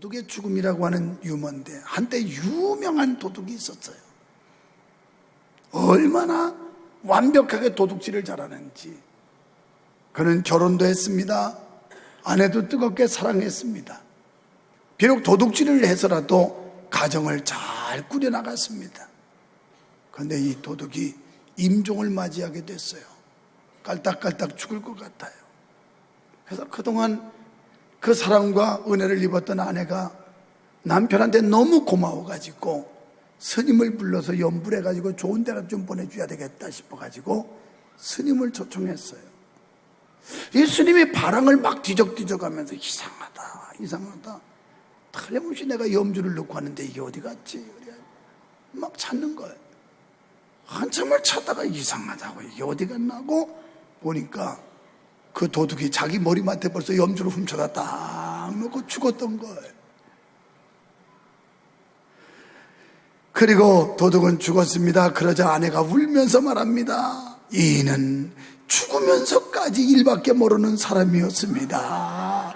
도둑의 죽음이라고 하는 유머인데, 한때 유명한 도둑이 있었어요. 얼마나 완벽하게 도둑질을 잘하는지. 그는 결혼도 했습니다. 아내도 뜨겁게 사랑했습니다. 비록 도둑질을 해서라도 가정을 잘 꾸려나갔습니다. 그런데 이 도둑이 임종을 맞이하게 됐어요. 깔딱깔딱 죽을 것 같아요. 그래서 그동안 그 사랑과 은혜를 입었던 아내가 남편한테 너무 고마워가지고 스님을 불러서 염불해가지고 좋은 데로 좀 보내줘야 되겠다 싶어가지고 스님을 초청했어요. 이 스님이 바람을 막 뒤적뒤적하면서 이상하다. 틀림없이 내가 염주를 넣고 왔는데 이게 어디 갔지? 막 찾는 거예요. 한참을 찾다가 이상하다고, 이게 어디 갔나고 보니까 그 도둑이 자기 머리맡에 벌써 염주를 훔쳐다 딱 놓고 죽었던 거예요. 그리고 도둑은 죽었습니다. 그러자 아내가 울면서 말합니다. 이는 죽으면서까지 일밖에 모르는 사람이었습니다.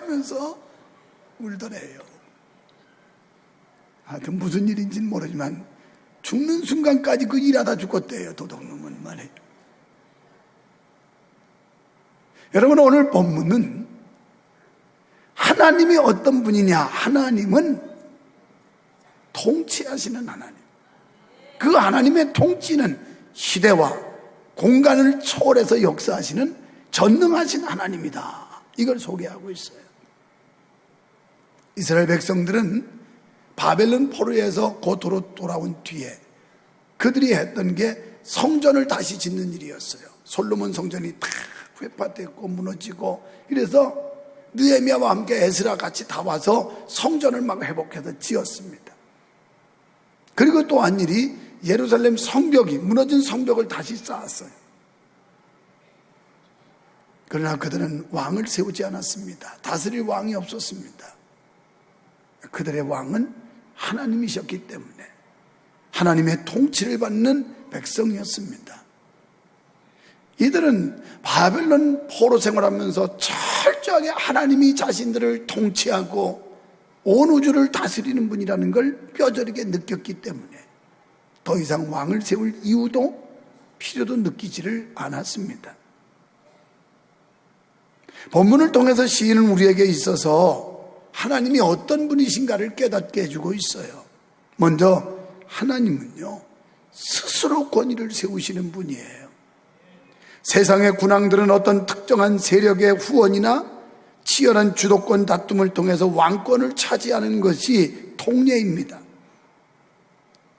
하면서 울더래요. 하여튼 무슨 일인지는 모르지만 죽는 순간까지 그 일하다 죽었대요. 도둑놈은 말이에요. 여러분, 오늘 본문은 하나님이 어떤 분이냐? 하나님은 통치하시는 하나님. 그 하나님의 통치는 시대와 공간을 초월해서 역사하시는 전능하신 하나님이다. 이걸 소개하고 있어요. 이스라엘 백성들은 바벨론 포로에서 고토로 돌아온 뒤에 그들이 했던 게 성전을 다시 짓는 일이었어요. 솔로몬 성전이 다 회파됐고 무너지고, 그래서 느헤미야와 함께 에스라 같이 다 와서 성전을 막 회복해서 지었습니다. 그리고 또 한 일이 예루살렘 성벽이 무너진 성벽을 다시 쌓았어요. 그러나 그들은 왕을 세우지 않았습니다. 다스릴 왕이 없었습니다. 그들의 왕은 하나님이셨기 때문에 하나님의 통치를 받는 백성이었습니다. 이들은 바벨론 포로 생활하면서 철저하게 하나님이 자신들을 통치하고 온 우주를 다스리는 분이라는 걸 뼈저리게 느꼈기 때문에 더 이상 왕을 세울 이유도 필요도 느끼지를 않았습니다. 본문을 통해서 시인은 우리에게 있어서 하나님이 어떤 분이신가를 깨닫게 해주고 있어요. 먼저 하나님은요, 스스로 권위를 세우시는 분이에요. 세상의 군왕들은 어떤 특정한 세력의 후원이나 치열한 주도권 다툼을 통해서 왕권을 차지하는 것이 통례입니다.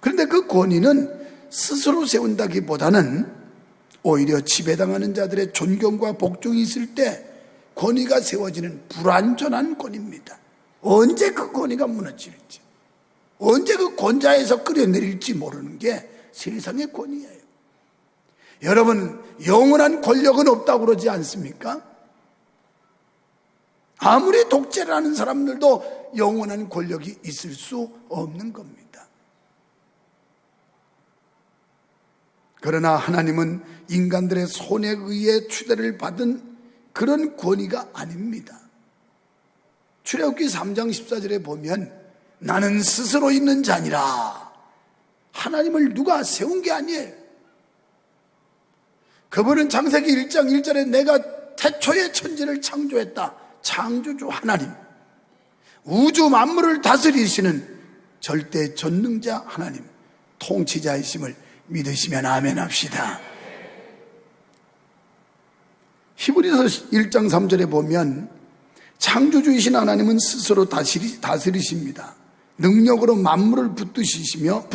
그런데 그 권위는 스스로 세운다기보다는 오히려 지배당하는 자들의 존경과 복종이 있을 때 권위가 세워지는 불완전한 권위입니다. 언제 그 권위가 무너질지, 언제 그 권좌에서 끌어내릴지 모르는 게 세상의 권위예요. 여러분, 영원한 권력은 없다고 그러지 않습니까? 아무리 독재를 하는 사람들도 영원한 권력이 있을 수 없는 겁니다. 그러나 하나님은 인간들의 손에 의해 추대를 받은 그런 권위가 아닙니다. 출애굽기 3장 14절에 보면 나는 스스로 있는 자니라. 하나님을 누가 세운 게 아니에요. 그분은 창세기 1장 1절에 내가 태초에 천지를 창조했다. 창조주 하나님, 우주 만물을 다스리시는 절대 전능자 하나님, 통치자이심을 믿으시면 아멘 합시다. 히브리서 1장 3절에 보면 창조주이신 하나님은 스스로 다스리십니다. 능력으로 만물을 붙드시며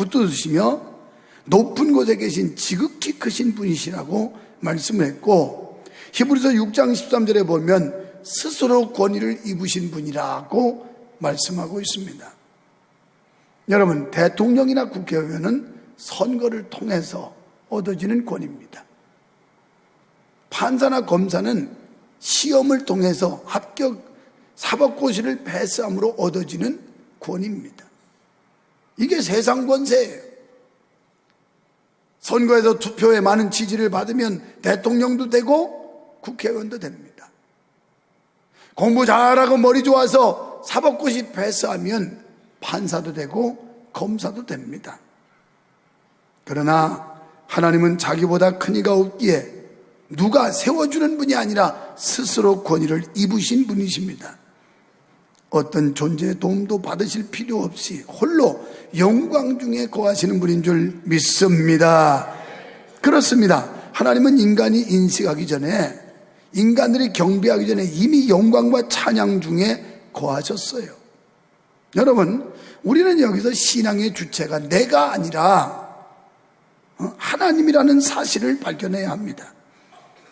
높은 곳에 계신 지극히 크신 분이시라고 말씀을 했고, 히브리서 6장 13절에 보면 스스로 권위를 입으신 분이라고 말씀하고 있습니다. 여러분, 대통령이나 국회의원은 선거를 통해서 얻어지는 권위입니다. 판사나 검사는 시험을 통해서 합격 사법고시를 패스함으로 얻어지는 권위입니다. 이게 세상 권세예요. 선거에서 투표에 많은 지지를 받으면 대통령도 되고 국회의원도 됩니다. 공부 잘하고 머리 좋아서 사법고시 패스하면 판사도 되고 검사도 됩니다. 그러나 하나님은 자기보다 큰 이가 없기에 누가 세워주는 분이 아니라 스스로 권위를 입으신 분이십니다. 어떤 존재의 도움도 받으실 필요 없이 홀로 영광 중에 거하시는 분인 줄 믿습니다. 그렇습니다. 하나님은 인간이 인식하기 전에, 인간들이 경배하기 전에 이미 영광과 찬양 중에 거하셨어요. 여러분, 우리는 여기서 신앙의 주체가 내가 아니라 하나님이라는 사실을 발견해야 합니다.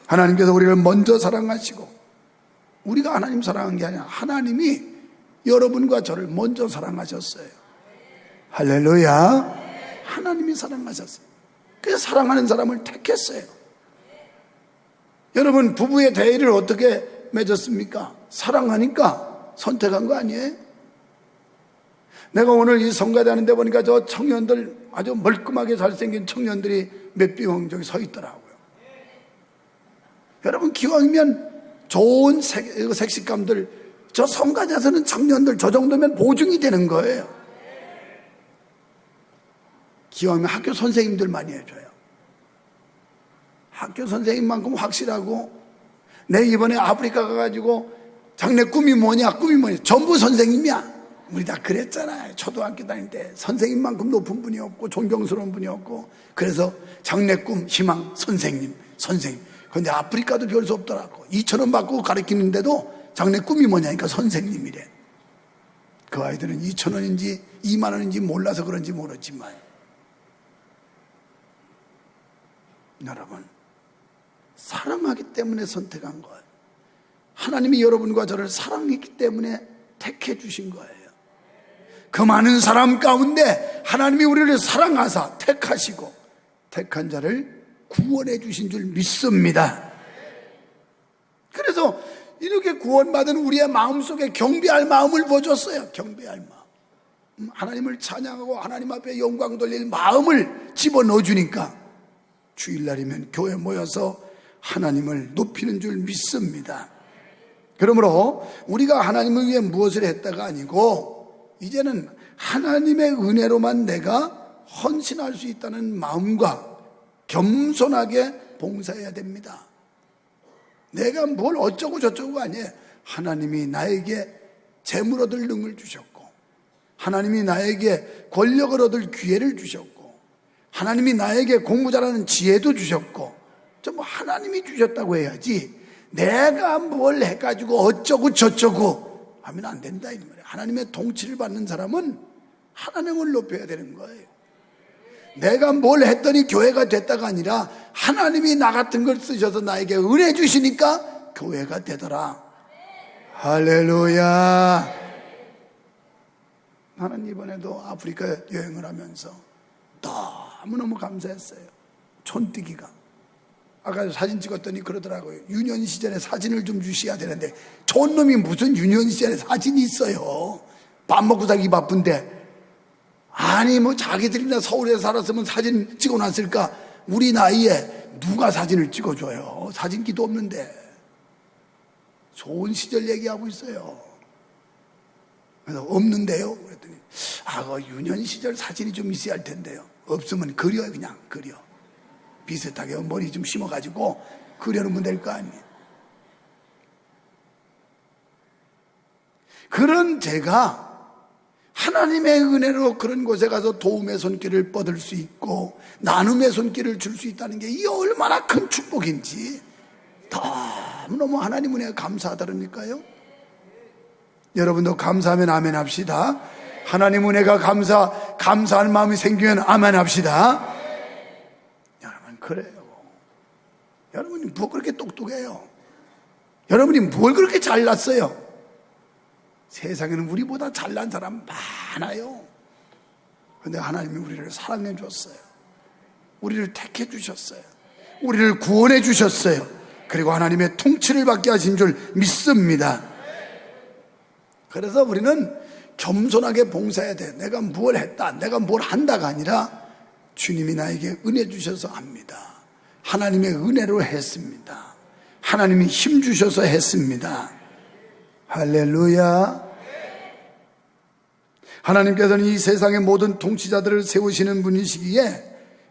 하나님께서 우리를 먼저 사랑하시고, 우리가 하나님 사랑한 게 아니라 하나님이 여러분과 저를 먼저 사랑하셨어요. 할렐루야. 하나님이 사랑하셨어요. 그래서 사랑하는 사람을 택했어요. 여러분, 부부의 대의를 어떻게 맺었습니까? 사랑하니까 선택한 거 아니에요? 내가 오늘 이 성가대 하는데 보니까 저 청년들, 아주 멀끔하게 잘생긴 청년들이 몇 명 저기 서 있더라고요. 여러분, 기왕이면 좋은 색식감들, 저 성가대에서는 청년들 저 정도면 보증이 되는 거예요. 기왕이면 학교 선생님들 많이 해줘요. 학교 선생님만큼 확실하고, 내 이번에 아프리카 가가지고 장래 꿈이 뭐냐, 전부 선생님이야. 우리 다 그랬잖아요. 초등학교 다닐 때 선생님만큼 높은 분이 없고 존경스러운 분이 없고, 그래서 장래 꿈, 희망, 선생님. 그런데 아프리카도 별 수 없더라고. 2,000원 받고 가르치는데도 장래 꿈이 뭐냐니까 선생님이래. 그 아이들은 2,000원인지 2만 원인지 몰라서 그런지 모르지만, 여러분, 사랑하기 때문에 선택한 거예요. 하나님이 여러분과 저를 사랑했기 때문에 택해 주신 거예요. 그 많은 사람 가운데 하나님이 우리를 사랑하사 택하시고 택한 자를 구원해 주신 줄 믿습니다. 그래서 이렇게 구원받은 우리의 마음속에 경배할 마음을 보여줬어요. 경배할 마음, 하나님을 찬양하고 하나님 앞에 영광 돌릴 마음을 집어넣어 주니까 주일날이면 교회 모여서 하나님을 높이는 줄 믿습니다. 그러므로 우리가 하나님을 위해 무엇을 했다가 아니고, 이제는 하나님의 은혜로만 내가 헌신할 수 있다는 마음과 겸손하게 봉사해야 됩니다. 내가 뭘 어쩌고 저쩌고가 아니에요. 하나님이 나에게 재물 얻을 능을 주셨고, 하나님이 나에게 권력을 얻을 기회를 주셨고, 하나님이 나에게 공부 잘하는 지혜도 주셨고, 전부 하나님이 주셨다고 해야지 내가 뭘 해가지고 어쩌고 저쩌고 하면 안 된다 이 말이에요. 하나님의 통치를 받는 사람은 하나님을 높여야 되는 거예요. 내가 뭘 했더니 교회가 됐다가 아니라 하나님이 나 같은 걸 쓰셔서 나에게 은혜 주시니까 교회가 되더라. 할렐루야. 나는 이번에도 아프리카 여행을 하면서 너무너무 감사했어요. 촌뜨기가, 아까 사진 찍었더니 그러더라고요. 유년 시절에 사진을 좀 주셔야 되는데, 촌놈이 무슨 유년 시절에 사진이 있어요. 밥 먹고 살기 바쁜데. 아니 뭐 자기들이나 서울에 살았으면 사진 찍어놨을까. 우리 나이에 누가 사진을 찍어줘요. 사진기도 없는데. 좋은 시절 얘기하고 있어요. 그래서 없는데요. 그랬더니 그 유년 시절 사진이 좀 있어야 할 텐데요. 없으면 그려요. 그냥 그려. 비슷하게 머리 좀 심어가지고 그려놓으면 될 거 아니에요. 그런 제가 하나님의 은혜로 그런 곳에 가서 도움의 손길을 뻗을 수 있고 나눔의 손길을 줄 수 있다는 게 이 얼마나 큰 축복인지 너무 하나님 은혜가 감사하다니까요. 여러분도 감사하면 아멘 합시다. 하나님 은혜가 감사하는 마음이 생기면 아멘 합시다. 그래요. 여러분이 뭐 그렇게 똑똑해요? 여러분이 뭘 그렇게 잘났어요? 세상에는 우리보다 잘난 사람 많아요. 그런데 하나님이 우리를 사랑해 줬어요. 우리를 택해 주셨어요. 우리를 구원해 주셨어요. 그리고 하나님의 통치를 받게 하신 줄 믿습니다. 그래서 우리는 겸손하게 봉사해야 돼. 내가 뭘 했다, 내가 뭘 한다가 아니라 주님이 나에게 은혜 주셔서 합니다. 하나님의 은혜로 했습니다. 하나님이 힘 주셔서 했습니다. 할렐루야. 하나님께서는 이 세상의 모든 통치자들을 세우시는 분이시기에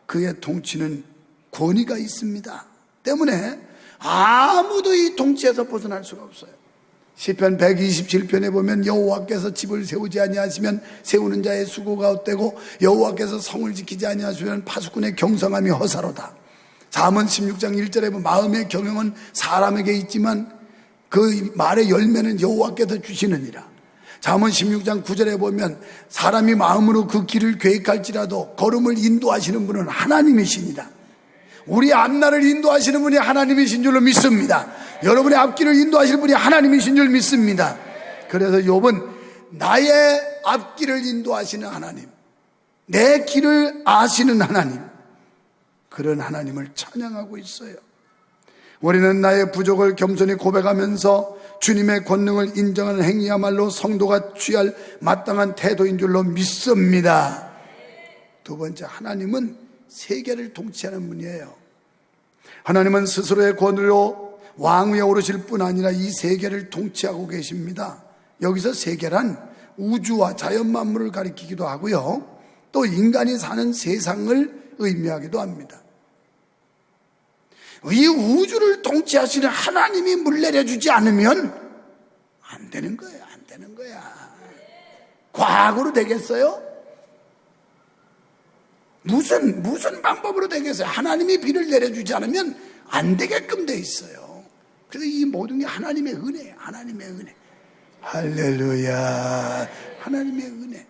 그의 통치는 권위가 있습니다. 때문에 아무도 이 통치에서 벗어날 수가 없어요. 시편 127편에 보면 여호와께서 집을 세우지 아니하시면 세우는 자의 수고가 헛되고 여호와께서 성을 지키지 아니하시면 파수꾼의 경성함이 허사로다. 잠언 16장 1절에 보면 마음의 경영은 사람에게 있지만 그 말의 열매는 여호와께서 주시느니라. 잠언 16장 9절에 보면 사람이 마음으로 그 길을 계획할지라도 걸음을 인도하시는 분은 하나님이십니다. 우리 앞날을 인도하시는 분이 하나님이신 줄로 믿습니다. 여러분의 앞길을 인도하실 분이 하나님이신 줄 믿습니다. 그래서 욥은 나의 앞길을 인도하시는 하나님, 내 길을 아시는 하나님, 그런 하나님을 찬양하고 있어요. 우리는 나의 부족을 겸손히 고백하면서 주님의 권능을 인정하는 행위야말로 성도가 취할 마땅한 태도인 줄로 믿습니다. 두 번째, 하나님은 세계를 통치하는 분이에요. 하나님은 스스로의 권위로 왕위에 오르실 뿐 아니라 이 세계를 통치하고 계십니다. 여기서 세계란 우주와 자연 만물을 가리키기도 하고요, 또 인간이 사는 세상을 의미하기도 합니다. 이 우주를 통치하시는 하나님이 물 내려주지 않으면 안 되는 거예요. 안 되는 거야. 과학으로 되겠어요? 무슨 방법으로 되겠어요? 하나님이 비를 내려주지 않으면 안 되게끔 돼 있어요. 그래서 이 모든 게 하나님의 은혜예요. 하나님의 은혜. 할렐루야. 하나님의 은혜.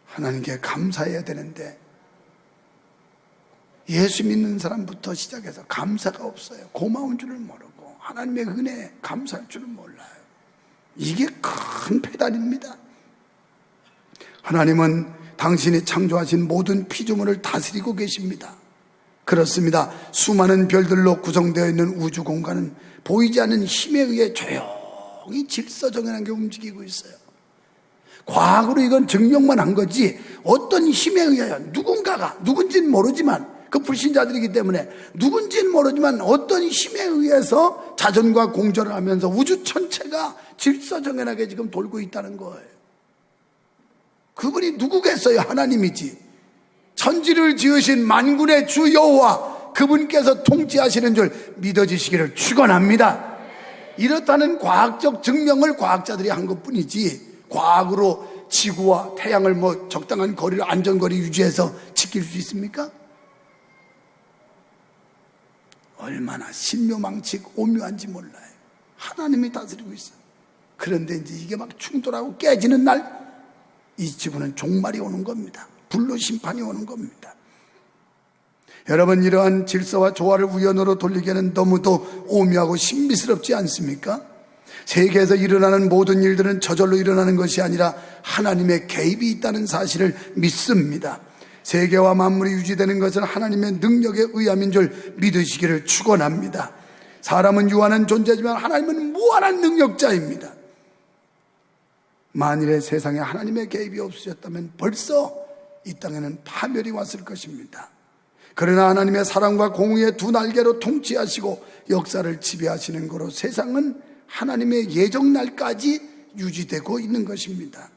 하나님께 감사해야 되는데 예수 믿는 사람부터 시작해서 감사가 없어요. 고마운 줄을 모르고 하나님의 은혜에 감사할 줄을 몰라요. 이게 큰 배달입니다. 하나님은 당신이 창조하신 모든 피조물을 다스리고 계십니다. 그렇습니다. 수많은 별들로 구성되어 있는 우주 공간은 보이지 않는 힘에 의해 조용히 질서정연한 게 움직이고 있어요. 과학으로 이건 증명만 한 거지 어떤 힘에 의하여 누군가가, 누군지는 모르지만, 그 불신자들이기 때문에 누군지는 모르지만 어떤 힘에 의해서 자전과 공전을 하면서 우주 전체가 질서정연하게 지금 돌고 있다는 거예요. 그분이 누구겠어요? 하나님이지. 천지를 지으신 만군의 주 여호와, 그분께서 통치하시는 줄 믿어지시기를 축원합니다. 이렇다는 과학적 증명을 과학자들이 한 것뿐이지 과학으로 지구와 태양을 적당한 거리를, 안전거리 유지해서 지킬 수 있습니까? 얼마나 신묘망측 오묘한지 몰라요. 하나님이 다스리고 있어요. 그런데 이제 이게 막 충돌하고 깨지는 날 이 지구는 종말이 오는 겁니다. 불로 심판이 오는 겁니다. 여러분, 이러한 질서와 조화를 우연으로 돌리기에는 너무도 오묘하고 신비스럽지 않습니까? 세계에서 일어나는 모든 일들은 저절로 일어나는 것이 아니라 하나님의 개입이 있다는 사실을 믿습니다. 세계와 만물이 유지되는 것은 하나님의 능력에 의함인 줄 믿으시기를 축원합니다. 사람은 유한한 존재지만 하나님은 무한한 능력자입니다. 만일에 세상에 하나님의 개입이 없으셨다면 벌써 이 땅에는 파멸이 왔을 것입니다. 그러나 하나님의 사랑과 공의의 두 날개로 통치하시고 역사를 지배하시는 거로 세상은 하나님의 예정날까지 유지되고 있는 것입니다.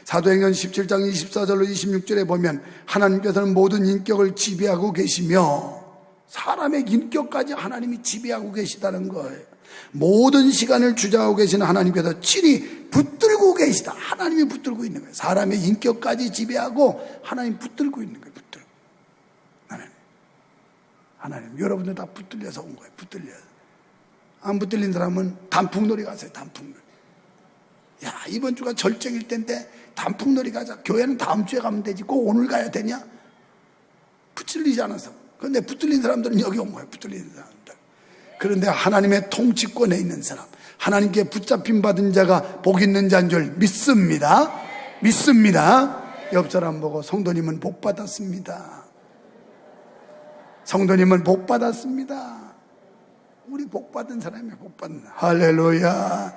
사도행전 17장 24절로 26절에 보면 하나님께서는 모든 인격을 지배하고 계시며 사람의 인격까지 하나님이 지배하고 계시다는 거예요. 모든 시간을 주장하고 계시는 하나님께서 친히 붙들고 계시다. 하나님이 붙들고 있는 거예요. 사람의 인격까지 지배하고 하나님 붙들고 있는 거예요. 붙들고. 하나님 여러분들 다 붙들려서 온 거예요. 붙들려서. 안 붙들린 사람은 단풍놀이 가세요. 단풍놀이. 야, 이번 주가 절정일 텐데 단풍놀이 가자. 교회는 다음 주에 가면 되지 꼭 오늘 가야 되냐? 붙들리지 않아서. 그런데 붙들린 사람들은 여기 온 거예요. 붙들린 사람들. 그런데 하나님의 통치권에 있는 사람, 하나님께 붙잡힌 받은 자가 복 있는 자인 줄 믿습니다. 믿습니다. 옆 사람 보고 성도님은 복 받았습니다. 성도님은 복 받았습니다. 우리 복 받은 사람이 복 받는. 할렐루야.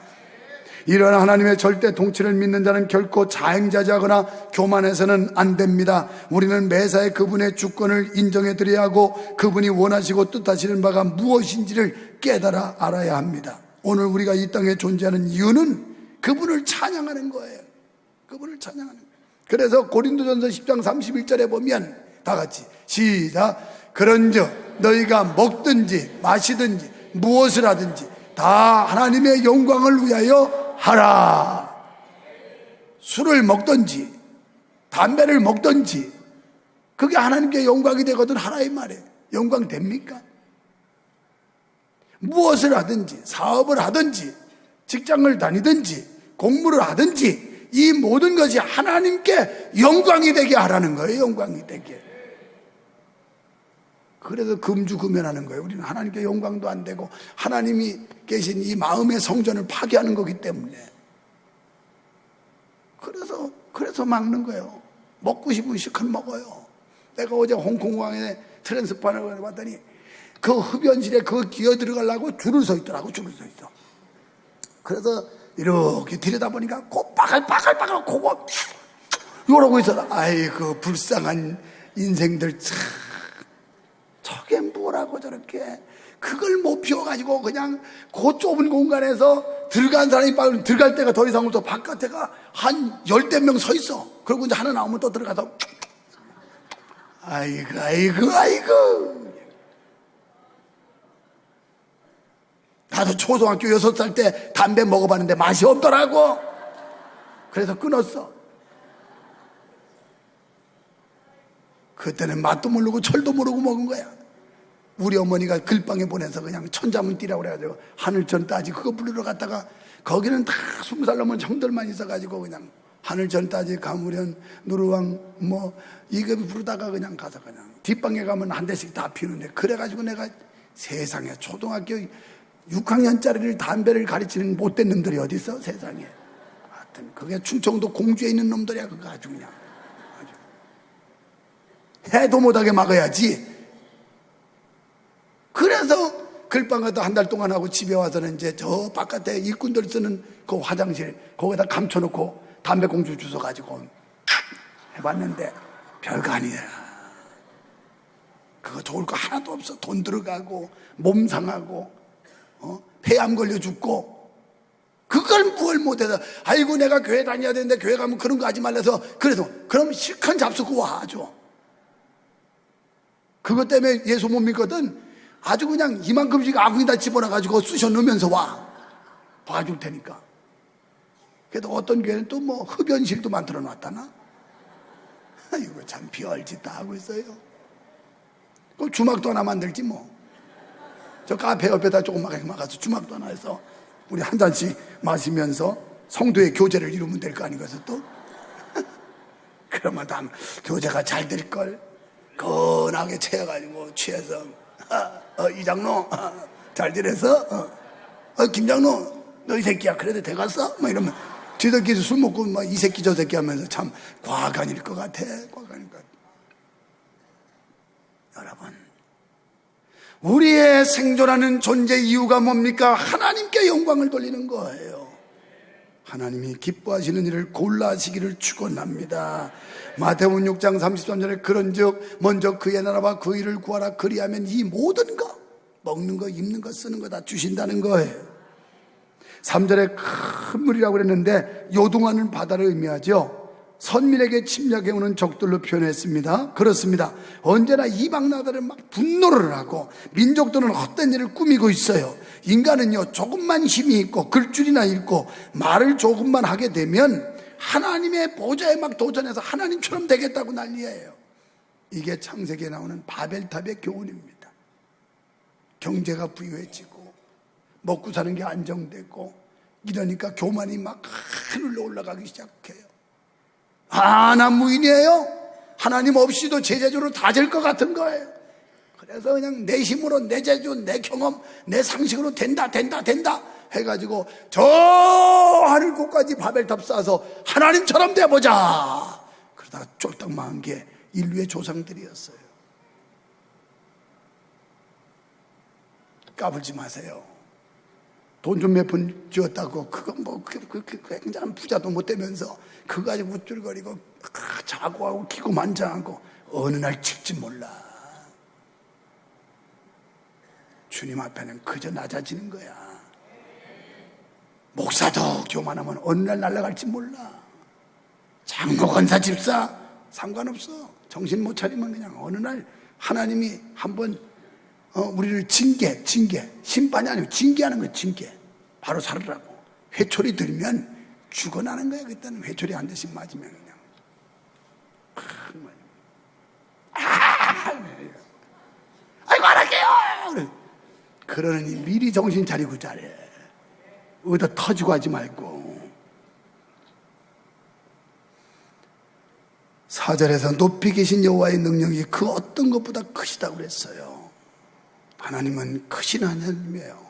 이런 하나님의 절대 통치를 믿는 자는 결코 자행자지하거나 교만해서는 안 됩니다. 우리는 매사에 그분의 주권을 인정해 드려야 하고 그분이 원하시고 뜻하시는 바가 무엇인지를 깨달아 알아야 합니다. 오늘 우리가 이 땅에 존재하는 이유는 그분을 찬양하는 거예요. 그분을 찬양하는 거예요. 그래서 고린도전서 10장 31절에 보면 다 같이 시작. 그런즉 너희가 먹든지 마시든지 무엇을 하든지 다 하나님의 영광을 위하여 하라. 술을 먹든지 담배를 먹든지 그게 하나님께 영광이 되거든 하라 이 말이에요. 영광 됩니까? 무엇을 하든지 사업을 하든지 직장을 다니든지 공부를 하든지 이 모든 것이 하나님께 영광이 되게 하라는 거예요. 영광이 되게. 그래서 금주금연하는 거예요. 우리는 하나님께 영광도 안 되고 하나님이 계신 이 마음의 성전을 파괴하는 거기 때문에. 그래서 막는 거예요. 먹고 싶으면 실컷 먹어요. 내가 어제 홍콩공항에 트랜스파를 봤더니 그 흡연실에 그 기어 들어가려고 줄을 서 있더라고. 줄을 서 있어. 그래서 이렇게 들여다보니까 빠글빠글빠글 코고 이러고 있어. 아이고 불쌍한 인생들 참. 저게 뭐라고 저렇게 그걸 못 피워가지고 그냥 그 좁은 공간에서 들어간 사람이 빨리 들어갈 때가 더 이상 없어. 바깥에가 한 10명 서 있어. 그리고 이제 하나 나오면 또 들어가서 아이고 나도 초등학교 6살 때 담배 먹어봤는데 맛이 없더라고. 그래서 끊었어. 그때는 맛도 모르고 철도 모르고 먹은 거야. 우리 어머니가 글방에 보내서 그냥 천자문 띠라고 그래가지고 하늘천 따지 그거 부르러 갔다가 거기는 다 20살 넘은 형들만 있어가지고 그냥 하늘천 따지 가무련 누르왕 뭐 이거 부르다가 그냥 가서 그냥 뒷방에 가면 한 대씩 다 피우는데 그래가지고 내가 세상에 초등학교 6학년짜리를 담배를 가르치는 못된 놈들이 어디 있어 세상에. 하여튼 그게 충청도 공주에 있는 놈들이야. 그거 아주 그냥 해도 못하게 막아야지. 그래서 글방 가도 한 달 동안 하고 집에 와서는 이제 저 바깥에 일꾼들 쓰는 그 화장실 거기다 감춰놓고 담배꽁초 주워가지고 해봤는데 별거 아니야. 그거 좋을 거 하나도 없어. 돈 들어가고 몸 상하고 폐암 걸려 죽고 그걸 뭘 못해서 아이고 내가 교회 다녀야 되는데 교회 가면 그런 거 하지 말라서 그래서 그럼 실컷 잡수고 와줘. 그것 때문에 예수 못 믿거든. 아주 그냥 이만큼씩 아궁이다 집어넣어가지고 쑤셔 넣으면서 와. 봐줄 테니까. 그래도 어떤 교회는 또 뭐 흡연실도 만들어 놨다나? 아이고 참 별짓 다 하고 있어요. 그럼 주막도 하나 만들지 뭐. 저 카페 옆에다 조그맣게 막아서 주막도 하나 해서 우리 한 잔씩 마시면서 성도의 교제를 이루면 될 거 아니겠어 또? 그러면 다음 교제가 잘 될걸. 건하게 채워가지고 취해서 이장로 잘 지냈어? 김장로 너 이 새끼야 그래도 돼갔어? 뭐 이러면 지들끼리 술 먹고 막 이 새끼 저 새끼 하면서 참 과간일 것 같아. 과간일 것 같아. 여러분 우리의 생존하는 존재 이유가 뭡니까? 하나님께 영광을 돌리는 거예요. 하나님이 기뻐하시는 일을 골라 하시기를 축원합니다. 마태복음 6장 33절에 그런즉 먼저 그의 나라와 그 일을 구하라. 그리하면 이 모든 거 먹는 거 입는 거 쓰는 거 다 주신다는 거예요. 3절에 큰 물이라고 그랬는데 요동하는 바다를 의미하죠. 선민에게 침략해오는 적들로 표현했습니다. 그렇습니다. 언제나 이방 나라들은 막 분노를 하고 민족들은 헛된 일을 꾸미고 있어요. 인간은요 조금만 힘이 있고 글줄이나 읽고 말을 조금만 하게 되면 하나님의 보좌에 막 도전해서 하나님처럼 되겠다고 난리예요. 이게 창세기에 나오는 바벨탑의 교훈입니다. 경제가 부유해지고 먹고 사는 게 안정되고 이러니까 교만이 막 하늘로 올라가기 시작해요. 나 무인이에요. 하나님 없이도 제자주로 다 될 것 같은 거예요. 그래서 그냥 내 힘으로 내 재주 내 경험 내 상식으로 된다 해가지고 저 하늘 곳까지 바벨탑 쌓아서 하나님처럼 돼보자. 그러다가 쫄딱 망한 게 인류의 조상들이었어요. 까불지 마세요. 돈 좀 몇 푼 쥐었다고 그거 뭐 굉장한 부자도 못 되면서 그거 가지고 우쭐거리고 자고하고 기고만장하고 어느 날 칠지 몰라. 주님 앞에는 그저 낮아지는 거야. 목사도 교만하면 어느 날 날아갈지 몰라. 장로, 권사, 집사 상관없어. 정신 못 차리면 그냥 어느 날 하나님이 한번 우리를 징계, 심판이 아니고 징계하는 거예요. 징계. 바로 살으라고. 회초리 들면 죽어나는 거예요. 그때는 회초리 한 대씩 맞으면 그냥. 아이고 안 할게요. 그러니 미리 정신 차리고 잘해. 어디다 터지고 하지 말고. 4절에서 높이 계신 여호와의 능력이 그 어떤 것보다 크시다고 그랬어요. 하나님은 크신 하나님이에요.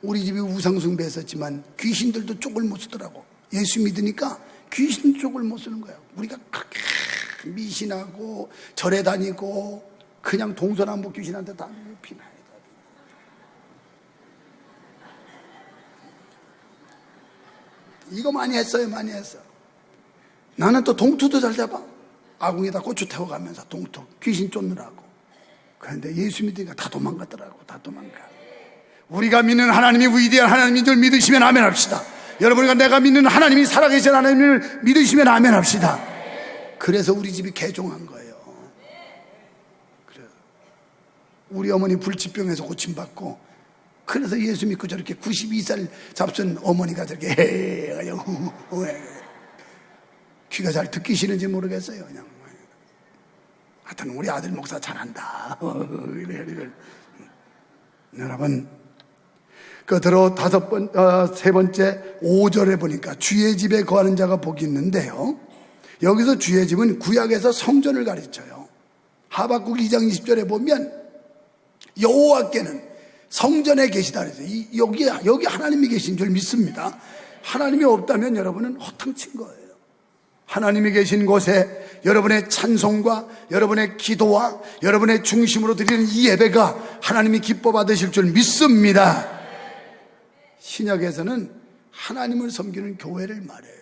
우리 집이 우상숭배했었지만 귀신들도 쪽을 못 쓰더라고. 예수 믿으니까 귀신 쪽을 못 쓰는 거예요. 우리가 그렇게 미신하고 절에 다니고 그냥 동서남북 귀신한테 다 피나요. 이거 많이 했어요. 많이 했어. 나는 또 동투도 잘 잡아. 아궁에다 고추 태워가면서 동투 귀신 쫓느라고. 그런데 예수 믿으니까 다 도망가더라고. 다 도망가. 우리가 믿는 하나님이 위대한 하나님인 줄 믿으시면 아멘 합시다. 여러분과 내가 믿는 하나님이 살아계신 하나님을 믿으시면 아멘 합시다. 그래서 우리 집이 개종한 거예요. 그래. 우리 어머니 불치병에서 고침받고, 그래서 예수 믿고 저렇게 92살 잡순 어머니가 저렇게 귀가 잘 듣기 싫은지 모르겠어요. 그냥 하여튼 우리 아들 목사 잘한다. 이래. 여러분, 끝으로 세 번째 5절에 보니까 주의 집에 거하는 자가 복이 있는데요. 여기서 주의 집은 구약에서 성전을 가르쳐요. 하박국 2장 20절에 보면 여호와께는 성전에 계시다 그랬어요. 여기 하나님이 계신 줄 믿습니다. 하나님이 없다면 여러분은 허탕친 거예요. 하나님이 계신 곳에 여러분의 찬송과 여러분의 기도와 여러분의 중심으로 드리는 이 예배가 하나님이 기뻐 받으실 줄 믿습니다. 신약에서는 하나님을 섬기는 교회를 말해요.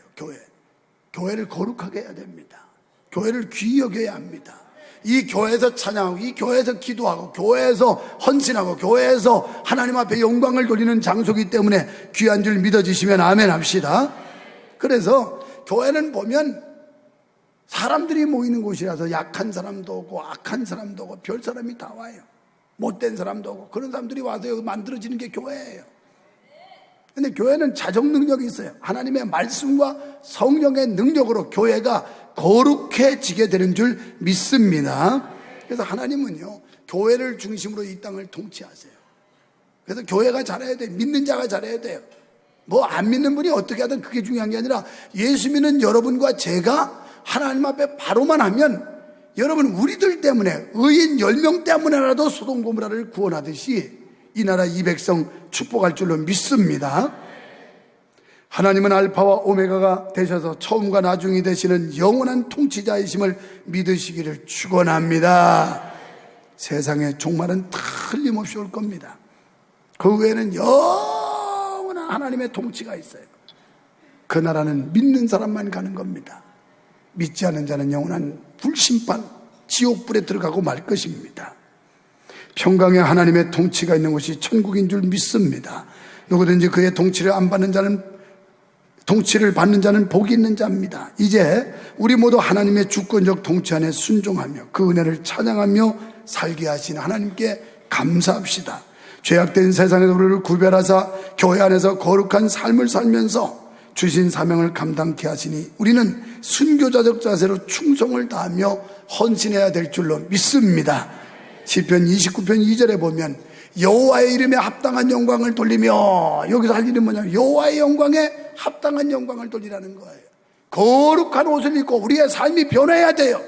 교회를 거룩하게 해야 됩니다. 교회를 귀히 여겨야 합니다. 이 교회에서 찬양하고, 이 교회에서 기도하고, 교회에서 헌신하고, 교회에서 하나님 앞에 영광을 돌리는 장소이기 때문에 귀한 줄 믿어주시면 아멘 합시다. 그래서 교회는 보면 사람들이 모이는 곳이라서 약한 사람도 오고 악한 사람도 오고 별 사람이 다 와요. 못된 사람도 오고 그런 사람들이 와서 여기 만들어지는 게 교회예요. 근데 교회는 자정 능력이 있어요. 하나님의 말씀과 성령의 능력으로 교회가 거룩해지게 되는 줄 믿습니다. 그래서 하나님은요, 교회를 중심으로 이 땅을 통치하세요. 그래서 교회가 잘해야 돼요. 믿는 자가 잘해야 돼요. 뭐 안 믿는 분이 어떻게 하든 그게 중요한 게 아니라 예수 믿는 여러분과 제가 하나님 앞에 바로만 하면 여러분 우리들 때문에 의인 10명 때문에라도 소돔 고모라를 구원하듯이 이 나라 이 백성 축복할 줄로 믿습니다. 하나님은 알파와 오메가가 되셔서 처음과 나중이 되시는 영원한 통치자이심을 믿으시기를 축원합니다. 세상의 종말은 틀림없이 올 겁니다. 그 외에는 영원한 하나님의 통치가 있어요. 그 나라는 믿는 사람만 가는 겁니다. 믿지 않는 자는 영원한 불심판, 지옥불에 들어가고 말 것입니다. 평강의 하나님의 통치가 있는 곳이 천국인 줄 믿습니다. 누구든지 그의 통치를 받는 자는 복이 있는 자입니다. 이제 우리 모두 하나님의 주권적 통치 안에 순종하며 그 은혜를 찬양하며 살게 하신 하나님께 감사합시다. 죄악된 세상에서 우리를 구별하사 교회 안에서 거룩한 삶을 살면서 주신 사명을 감당케 하시니 우리는 순교자적 자세로 충성을 다하며 헌신해야 될 줄로 믿습니다. 시편 29편 2절에 보면 여호와의 이름에 합당한 영광을 돌리며, 여기서 할 일은 뭐냐면 여호와의 영광에 합당한 영광을 돌리라는 거예요. 거룩한 옷을 입고 우리의 삶이 변해야 돼요.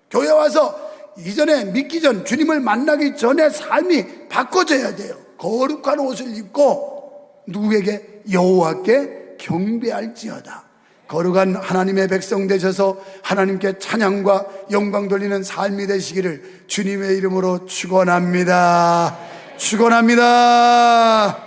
교회 와서 이전에 믿기 전, 주님을 만나기 전에 삶이 바꿔져야 돼요. 거룩한 옷을 입고 누구에게? 여호와께 경배할지어다. 거룩한 하나님의 백성 되셔서 하나님께 찬양과 영광 돌리는 삶이 되시기를 주님의 이름으로 축원합니다. 축원합니다.